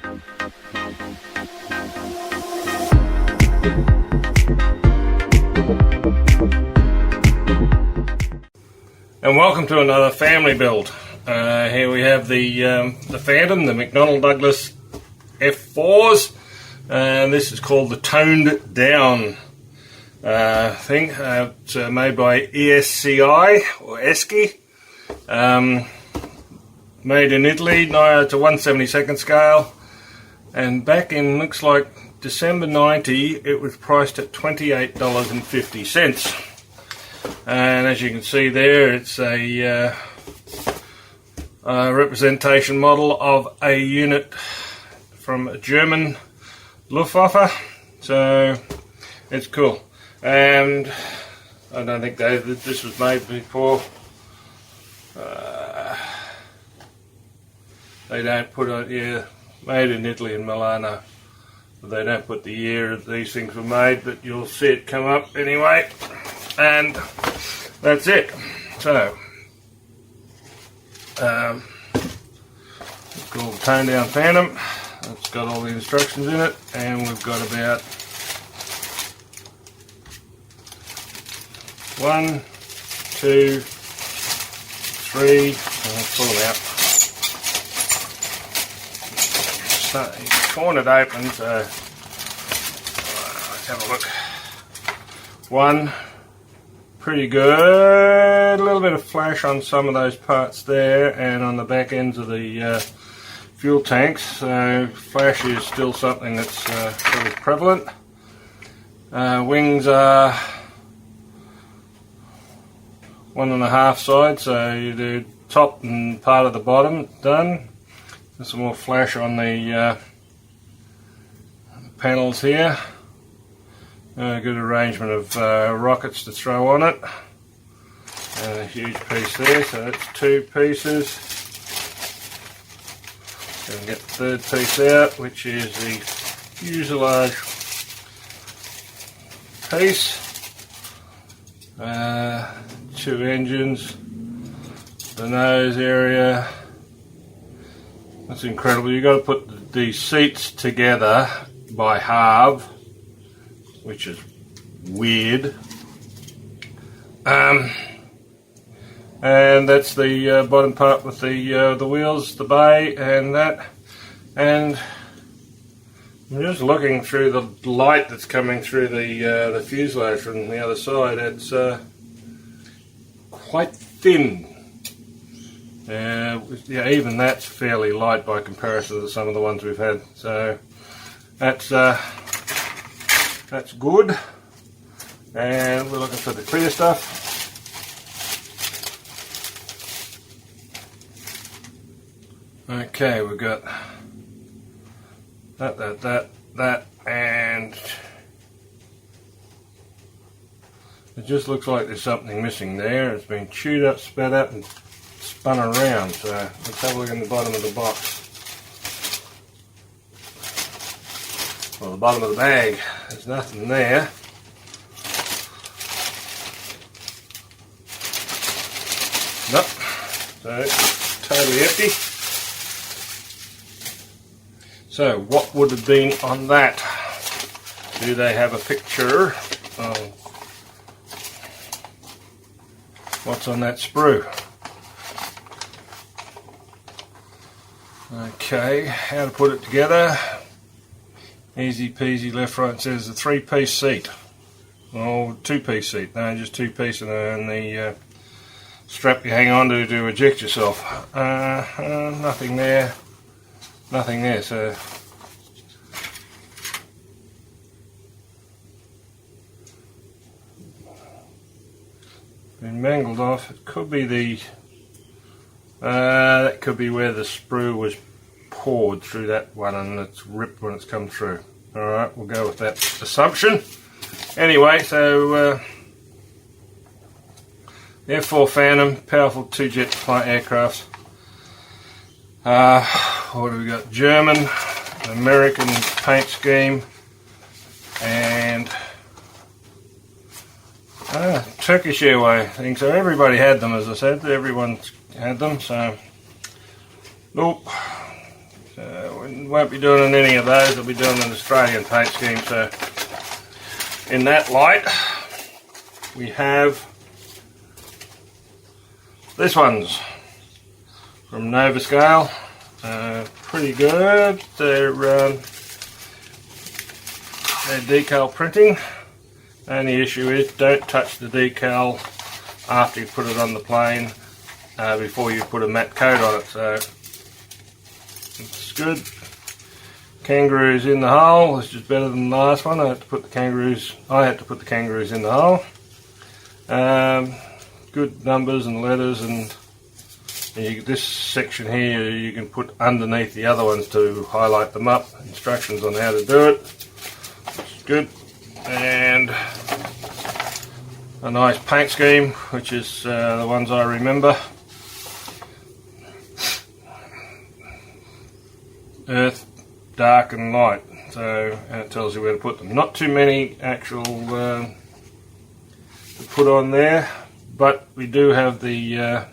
And welcome to another family build. Here we have the Phantom, the McDonnell Douglas F4s, and this is called the toned down thing. It's made by ESCI or ESCI, made in Italy. Now it's a 1/72nd scale, and back in looks like December 90, it was priced at $28.50. And as you can see there, it's a representation model of a unit from a German Luftwaffe, so it's cool. And I don't think this was made before. They don't put it, yeah, made in Italy in Milano. They don't put the year that these things were made, but you'll see it come up anyway. And that's it. So it's called Toned Down Phantom. It's got all the instructions in it, and we've got about 1, 2, 3. I'll pull them out. So he's torn it open, so let's have a look. 1. Pretty good. A little bit of flash on some of those parts there, and on the back ends of the fuel tanks. So flash is still something that's pretty prevalent. Wings are 1.5 sides, so you do top and part of the bottom done. There's some more flash on the panels here. Good arrangement of rockets to throw on it, and a huge piece there, so that's 2 pieces. Then get the third piece out, which is the fuselage piece. 2 engines, the nose area. That's incredible. You've got to put the seats together by halve, which is weird. And that's the bottom part with the wheels, the bay, and that. And I'm just looking through the light that's coming through the fuselage from the other side. It's quite thin. Yeah, even that's fairly light by comparison to some of the ones we've had. So that's good, and we're looking for the clear stuff. Okay, we've got that, and it just looks like there's something missing there. It's been chewed up, spat up, and spun around. So let's have a look in the bottom of the box. Well, the bottom of the bag, there's nothing there. Nope, so it's totally empty. So what would have been on that? Do they have a picture of what's on that sprue? Okay, how to put it together. Easy peasy, left, right. It says a 3-piece seat. Oh, 2-piece seat. No, just 2-piece, and the strap you hang on to eject yourself. Nothing there. Nothing there, so. Been mangled off. It could be the. That could be where the sprue was poured through that one, and it's ripped when it's come through. Alright, we'll go with that assumption. Anyway, so the F-4 Phantom, powerful 2-jet fighter aircraft. What have we got? German, American paint scheme, and Turkish Airway thing. So everybody had them, as I said. Everyone had them. So, nope. So we won't be doing any of those. We'll be doing an Australian paint scheme. So in that light, we have this one's from Nova Scale. Pretty good. They're decal printing. Only issue is don't touch the decal after you put it on the plane before you put a matte coat on it. So it's good. Kangaroos in the hole, which is better than the last one. I had to put the kangaroos in the hole. Good numbers and letters, and this section here you can put underneath the other ones to highlight them up. Instructions on how to do it. Which is good. And a nice paint scheme, which is the ones I remember. Earth, dark and light. So it tells you where to put them. Not too many actual to put on there, but we do have the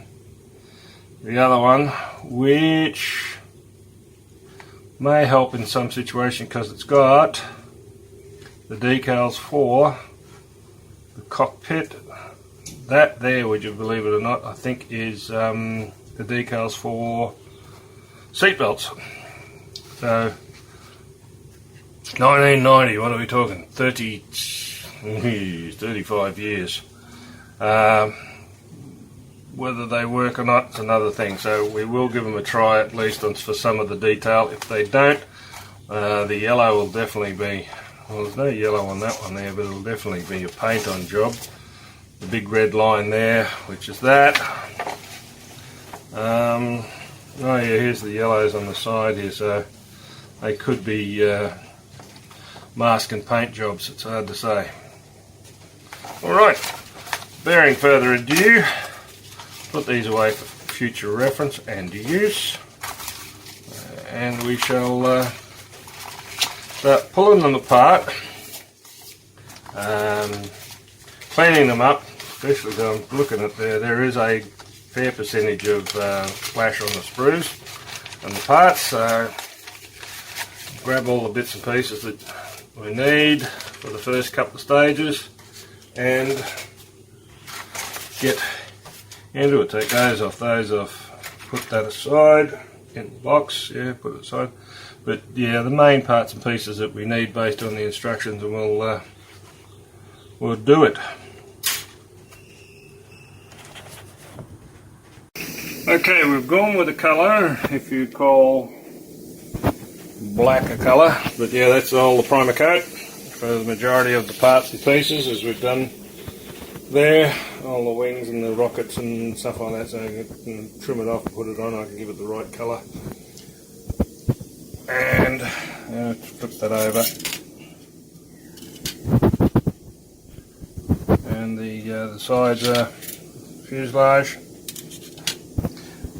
other one, which may help in some situation because it's got the decals for the cockpit. That there, would you believe it or not, I think is the decals for seatbelts. So 1990, what are we talking? 35 years. Whether they work or not is another thing, so we will give them a try at least for some of the detail. If they don't, the yellow will definitely be, well, there's no yellow on that one there, but it'll definitely be a paint on job. The big red line there, which is that. Oh yeah, here's the yellows on the side here, so they could be mask and paint jobs, it's hard to say. Alright, bearing further ado, put these away for future reference and use, and we shall start pulling them apart, cleaning them up, especially though I'm looking at there is a fair percentage of splash on the sprues and the parts, so grab all the bits and pieces that we need for the first couple of stages and get into it. Take those off, put that aside in the box, yeah, put it aside. But yeah, the main parts and pieces that we need based on the instructions, and we'll do it. Okay, we've gone with a colour, if you call black a colour, but yeah, that's all the primer coat for the majority of the parts and pieces, as we've done there, all the wings and the rockets and stuff like that, so you can trim it off and put it on. I can give it the right colour, and flip that over, and the sides are fuselage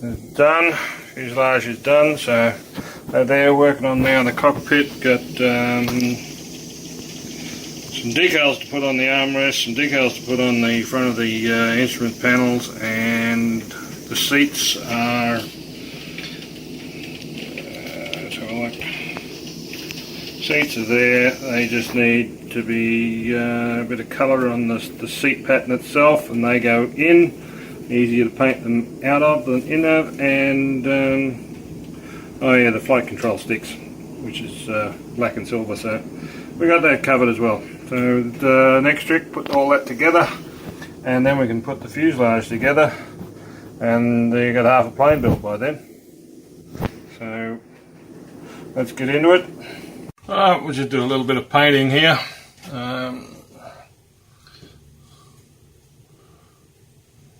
is done. Fuselage is done, so they're working on now the cockpit. Got some decals to put on the armrest, some decals to put on the front of the instrument panels, and the seats are seats are there. They just need to be a bit of colour on the seat pattern itself, and they go in. Easier to paint them out of than in of, and oh yeah, the flight control sticks, which is black and silver, so we got that covered as well. So the next trick, put all that together, and then we can put the fuselage together, and you got half a plane built by then. So let's get into it. Alright, we'll just do a little bit of painting here.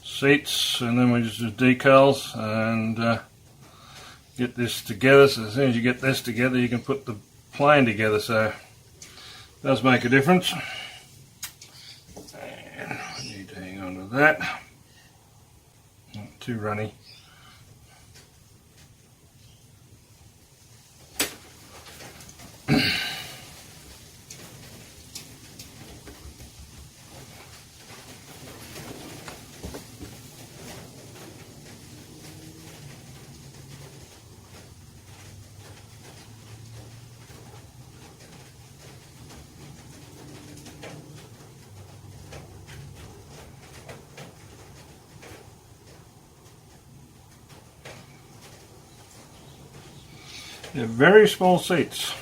Seats, and then we just do decals and get this together. So as soon as you get this together, you can put the plane together, so it does make a difference. And I need to hang on to that, not too runny. They're very small seats.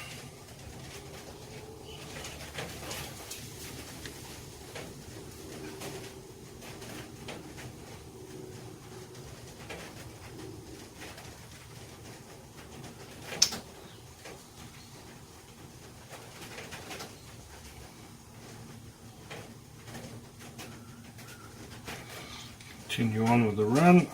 Continue on with the run.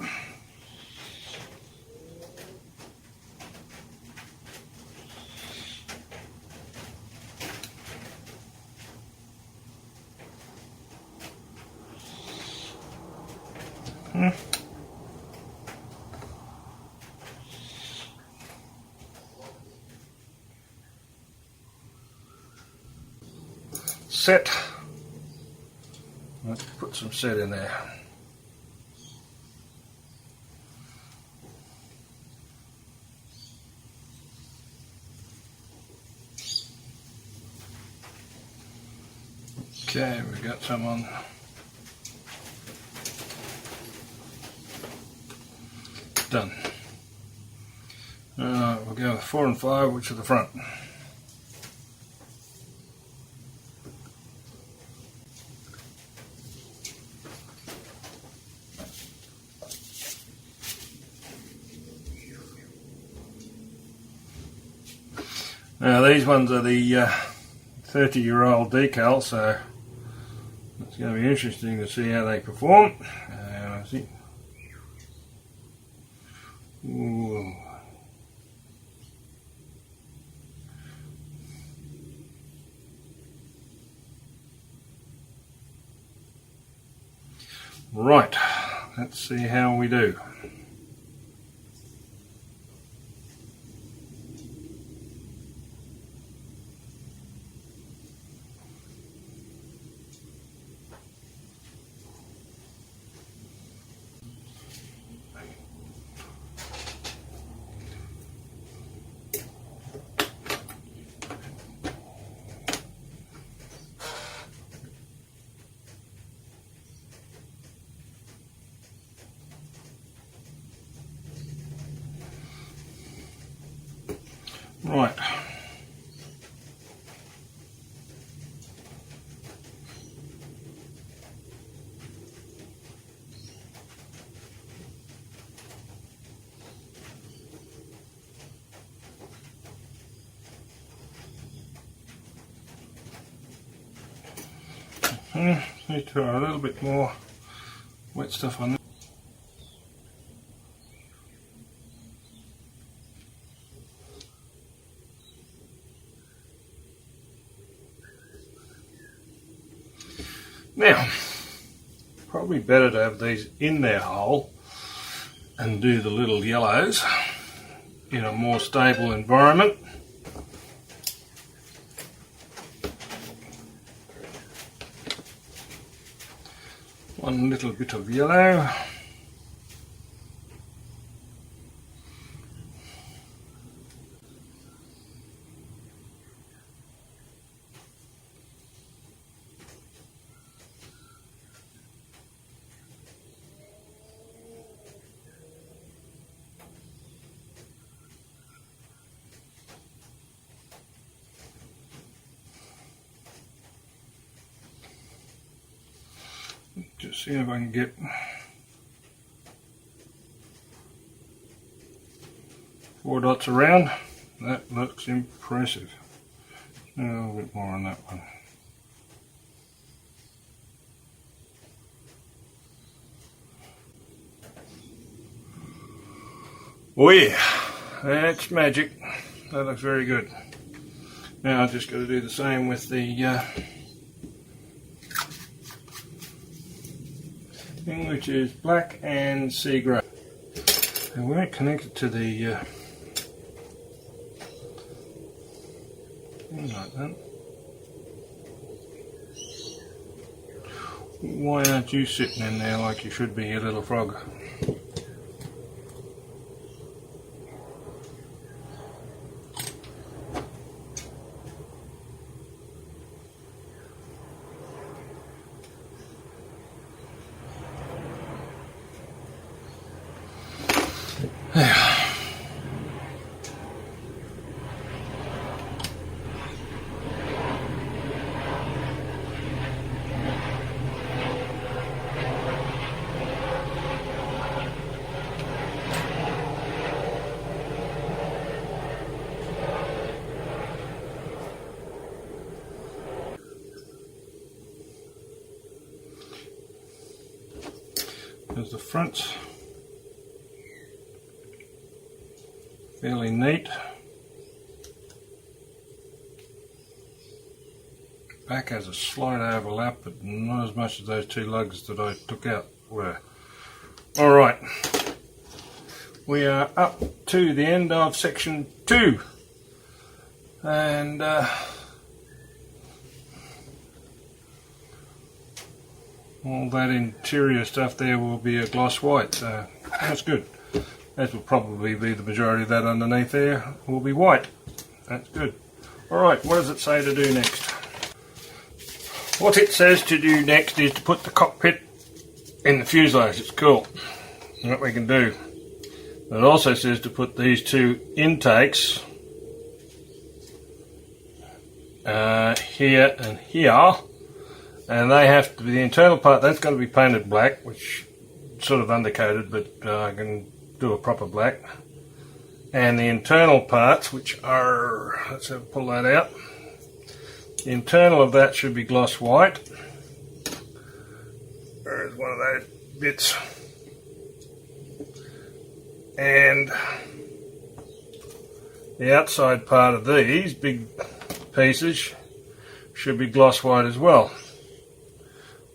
Set. Let's put some set in there. Okay, we've got some on. Done. We'll go with 4 and 5, which are the front. Now these ones are the 30-year-old Decals, so it's going to be interesting to see how they perform. I see. Ooh. Right, let's see how we do. Right. Need to put a little bit more wet stuff on. Now, probably better to have these in their hole and do the little yellows in a more stable environment. One little bit of yellow. Just see if I can get 4 dots around. That looks impressive. A little bit more on that one. Oh yeah, that's magic. That looks very good. Now I've just got to do the same with the thing, which is black and sea grey. And we won't connect it to the thing like that. Why aren't you sitting in there like you should be, you little frog? There's the front. Fairly neat. Back has a slight overlap, but not as much as those two lugs that I took out were. Alright, we are up to the end of section 2, and all that interior stuff there will be a gloss white, so that's good. That will probably be the majority of that underneath there will be white. That's good. Alright, what does it say to do next? What it says to do next is to put the cockpit in the fuselage. It's cool. And what we can do. It also says to put these two intakes here and here, and they have to be the internal part. That's got to be painted black, which is sort of undercoated, but I can do a proper black. And the internal parts, which are, let's have pull that out. The internal of that should be gloss white. There's one of those bits. And the outside part of these big pieces should be gloss white as well.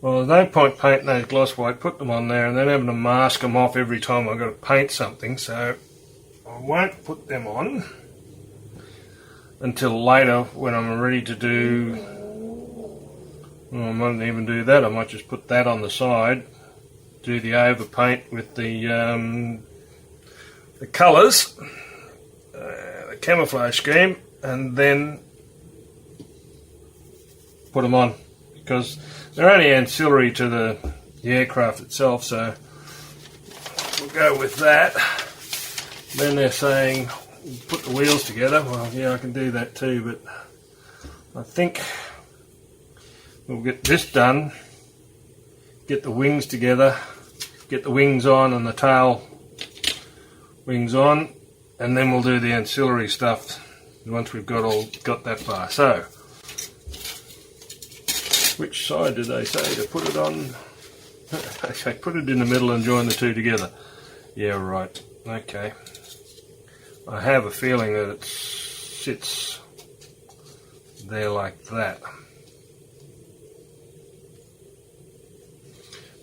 Well, there's no point painting those gloss white, put them on there and then having to mask them off every time I've got to paint something, so I won't put them on until later when I'm ready to do, well, I mightn't even do that. I might just put that on the side, do the overpaint with the colours, the camouflage scheme, and then put them on, because they're only ancillary to the aircraft itself, so we'll go with that. Then they're saying put the wheels together. Well, yeah, I can do that too, but I think we'll get this done, get the wings together, get the wings on and the tail wings on, and then we'll do the ancillary stuff once we've got that far. So, which side did they say to put it on? Okay, put it in the middle and join the two together. Yeah, right. Okay. I have a feeling that it sits there like that,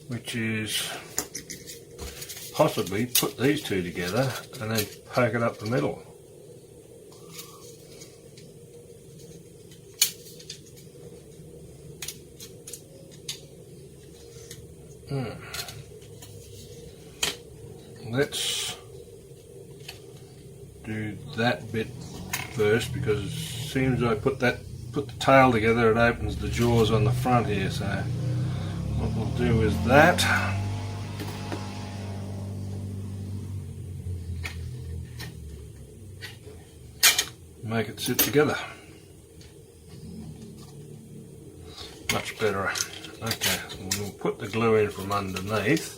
which is possibly put these two together and then poke it up the middle. Let's do that bit first, because as soon as I put the tail together, it opens the jaws on the front here. So what we'll do is that. Make it sit together. Much better. Okay, so we'll put the glue in from underneath.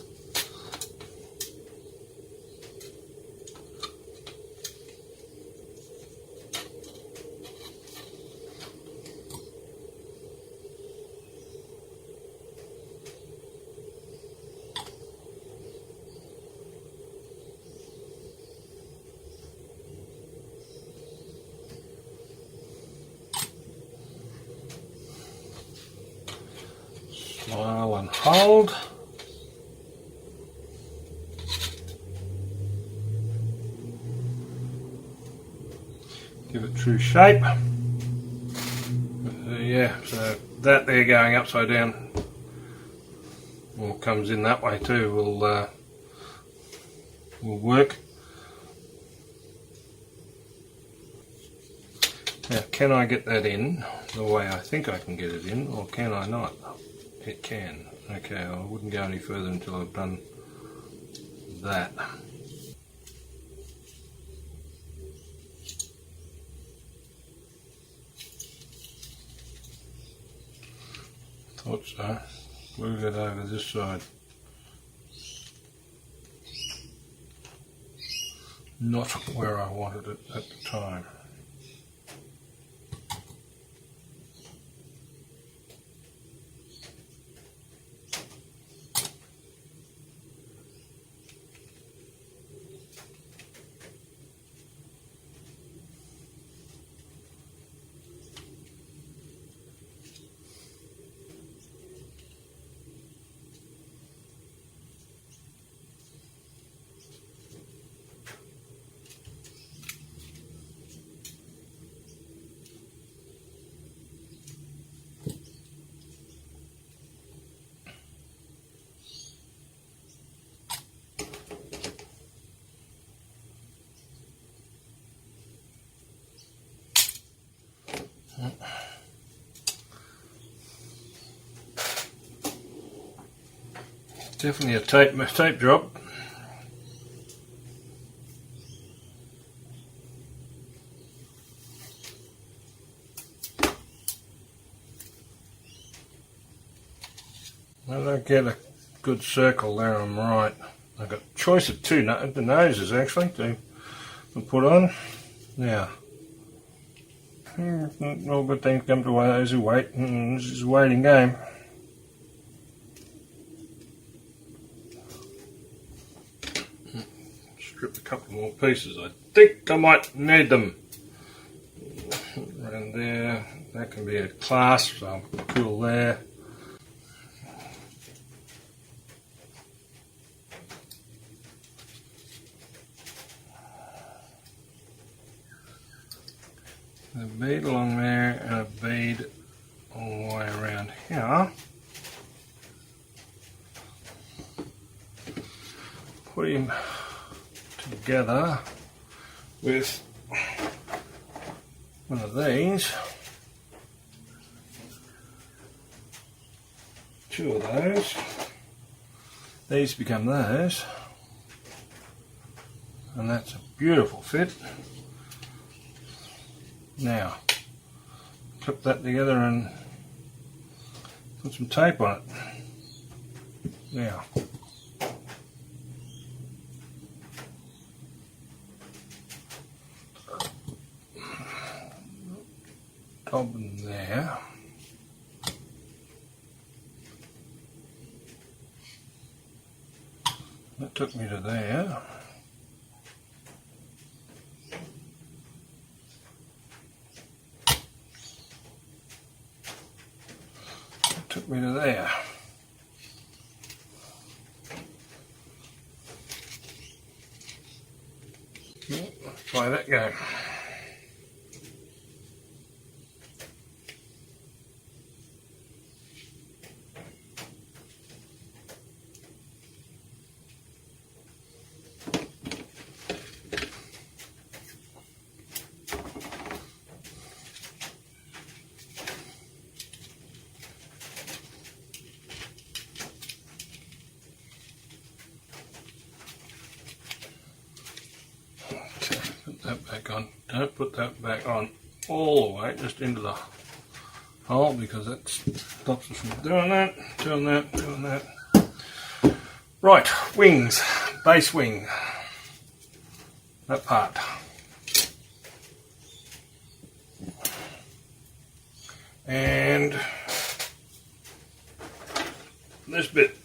Smile and hold. Give it true shape. Yeah, so that there going upside down, or comes in that way too, will work. Now, can I get that in the way I think I can get it in, or can I not? It can. Okay, I wouldn't go any further until I've done that. Thought so. Move it over this side. Not where I wanted it at the time. Definitely a tape drop. I don't get a good circle there, I'm right. I've got a choice of two the noses actually to put on. Now, all good things come to those who wait, and this is a waiting game. Strip a couple more pieces. I think I might need them. Around there, that can be a clasp, so I'll pull there. A bead along there and a bead all the way around here. Put him together with one of these, two of those, these become those, and that's a beautiful fit. Now, clip that together and put some tape on it. Now, top in there. That took me to there. Took me to there. Let's try that game. That back on. Don't put that back on all the way, just into the hole, because that stops us from doing that, doing that, doing that. Right, wings, base wing, that part. And this bit.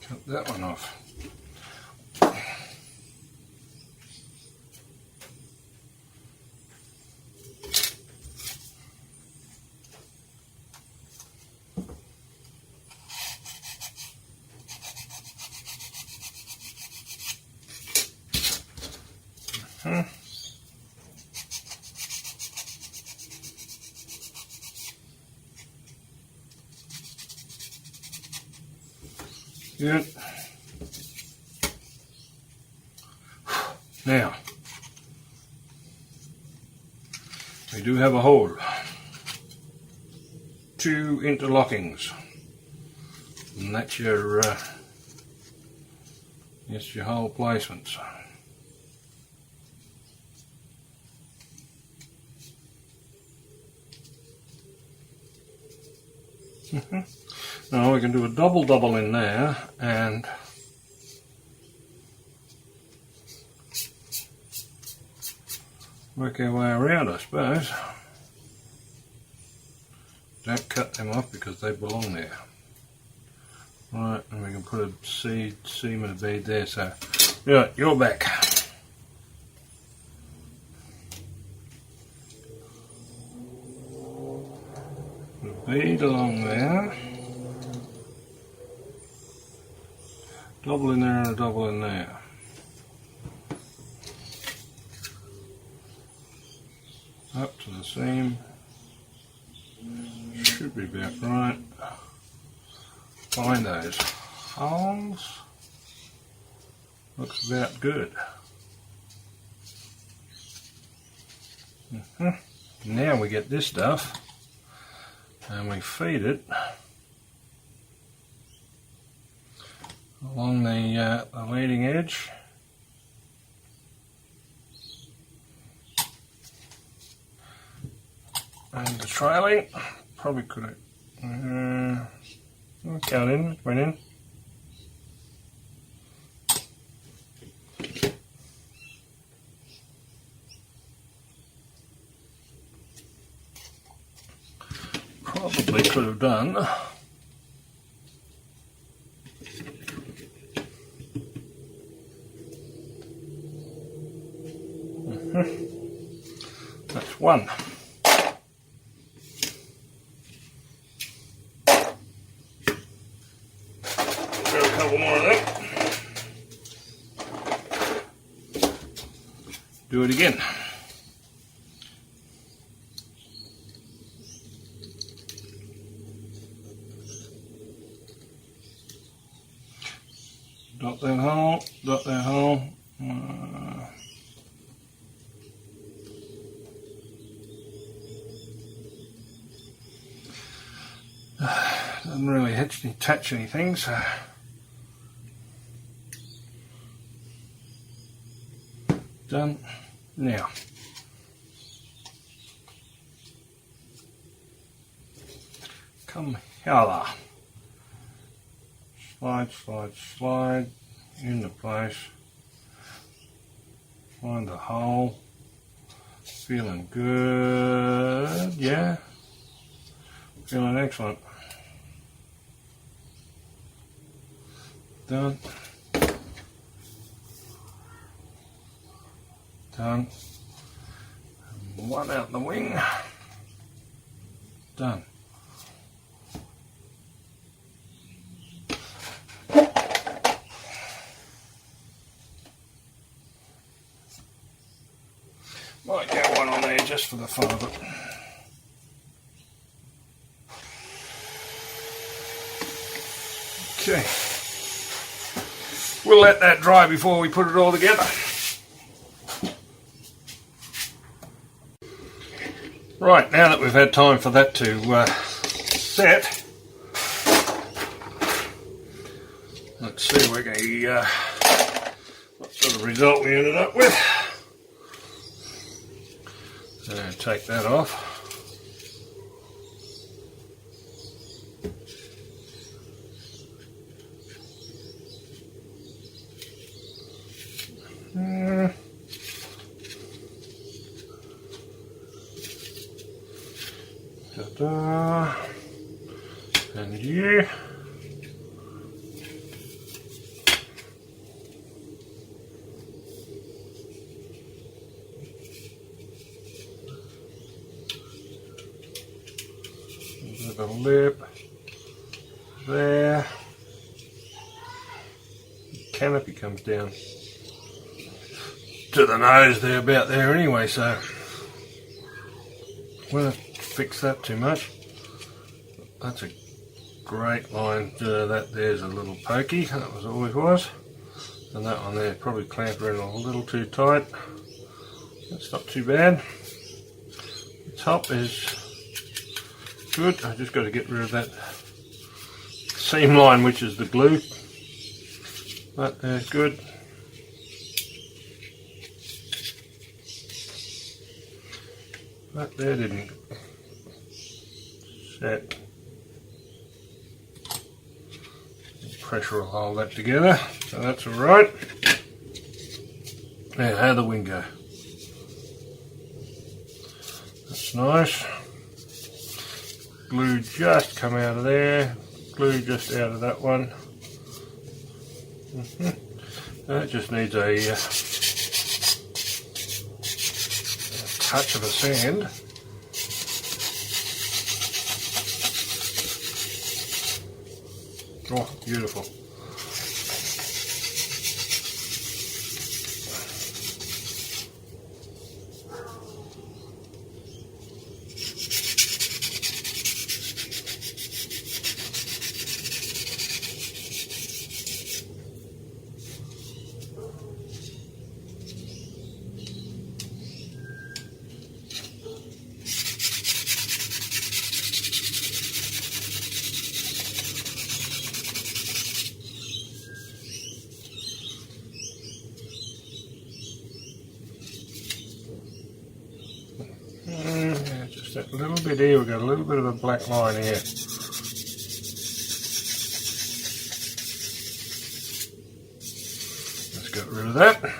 Cut that one off. Good. Now, we do have a hole. 2 interlockings, and that's your hole placements. Now we can do a double in there and work our way around, I suppose. Don't cut them off because they belong there. Right, and we can put a seam and a bead there, so right, you're back. Put a bead along there. Double in there and a double in there. Up to the seam. Should be about right. find those holes. Looks about good. Now we get this stuff and we feed it along the leading edge. And the trailing, probably could have count in, went in. Probably could have done. That's one. Got a couple more of them. Do it again. Dot that hole, dot that hole. Doesn't really touch anything, so done. Now come here. Slide, slide, slide into place. Find the hole. Feeling good, yeah. Feeling excellent. Done. Done. One out the wing. Done. Might get one on there just for the fun of it. Okay. We'll let that dry before we put it all together. Right, now that we've had time for that to set, let's see what sort of result we ended up with. Take that off. Ta-da. And you. The lip there. The canopy comes down to the nose there, about there anyway, so won't fix that too much. That's a great line. That there's a little pokey, that always was, and that one there probably clamped around a little too tight. That's not too bad. The top is good. I just got to get rid of that seam line, which is the glue. That there's good. That there didn't set. Pressure will hold that together, so that's alright. Now, how'd the wing go? That's nice. Glue just come out of there, glue just out of that one. That just needs a touch of a sand. Oh, beautiful. that little bit here, we've got a little bit of a black line here. Let's get rid of that.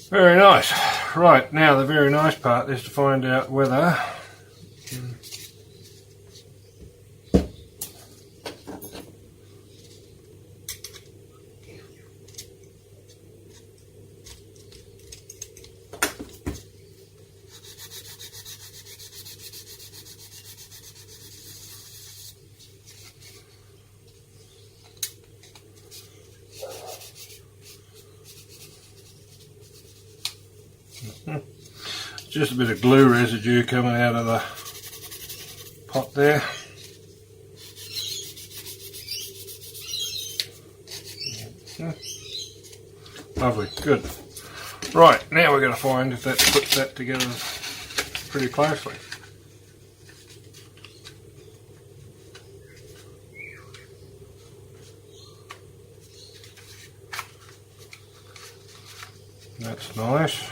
Very nice. Right, now the very nice part is to find out whether just a bit of glue residue coming out of the pot there. Lovely, good. Right, now we're going to find if that puts that together pretty closely. That's nice.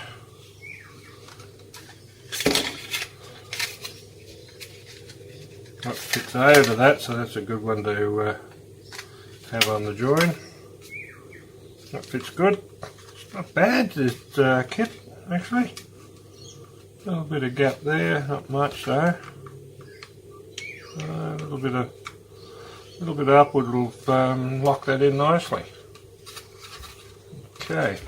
That fits over that, so that's a good one to have on the join. That fits good. It's not bad, this kit, actually. A little bit of gap there, not much though. A little bit upward will lock that in nicely. Okay.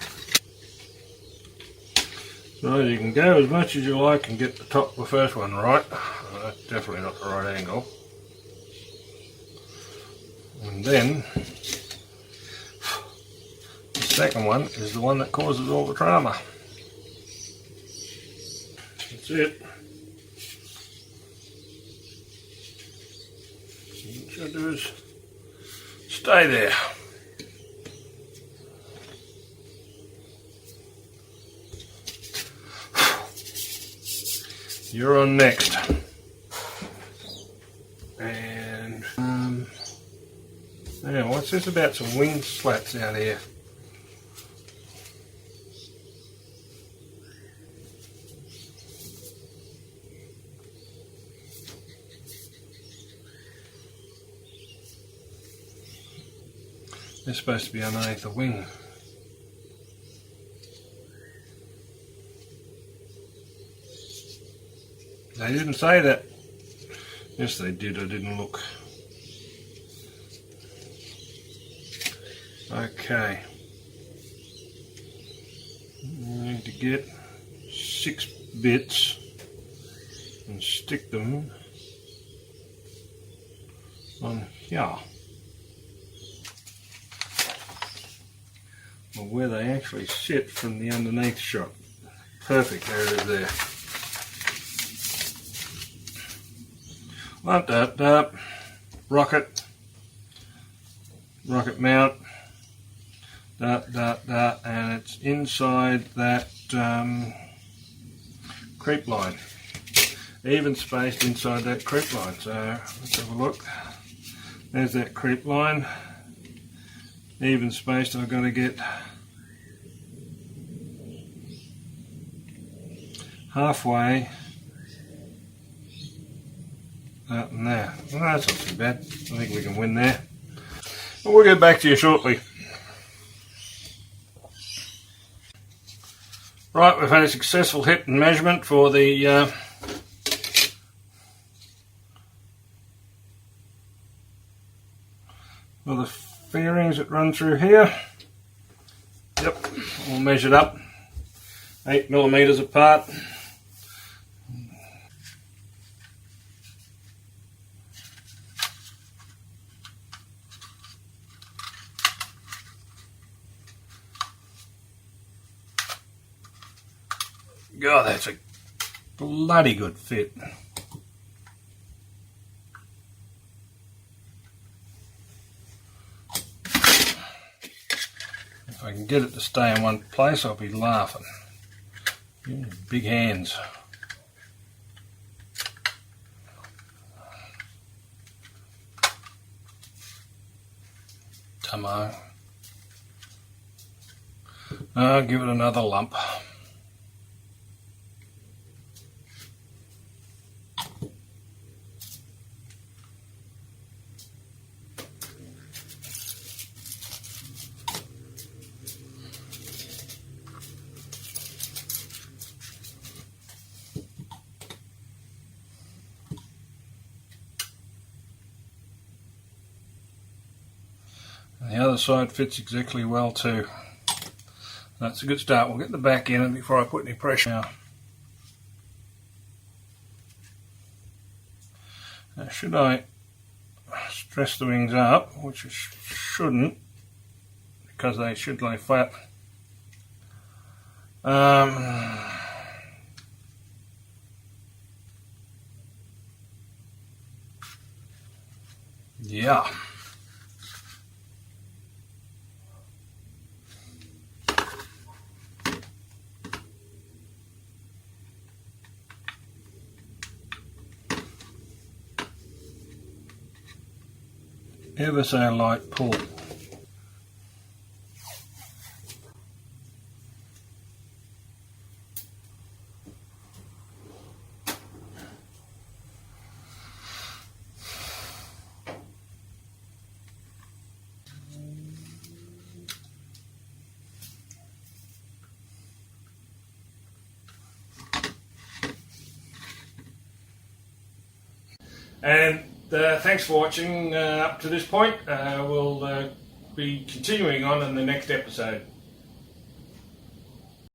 So you can go as much as you like and get the top of the first one right. That's definitely not the right angle. And then the second one is the one that causes all the drama. That's it. So what you should do is stay there. You're on next. And now what's this about some wing slats out here? They're supposed to be underneath the wing. They didn't say that. Yes, they did. I didn't look. Okay. We need to get 6 bits and stick them on here. Well, where they actually sit from the underneath shot. Perfect. There it is there. Rocket mount, and it's inside that creep line, even spaced inside that creep line. So let's have a look. There's that creep line, even spaced. I've got to get halfway. Out and there. Well, that's not too bad. I think we can win there. But we'll get back to you shortly. Right, we've had a successful hit and measurement for the fairings that run through here. Yep, all measured up, 8mm apart. God, that's a bloody good fit. can get it to stay in one place, I'll be laughing. Big hands. Tomo. I'll give it another lump. And the other side fits exactly well too. That's a good start. We'll get the back in before I put any pressure now. Now should I stress the wings up, which I shouldn't, because they should lay flat. Yeah. Ever so light pull. And thanks for watching up to this point. We'll be continuing on in the next episode.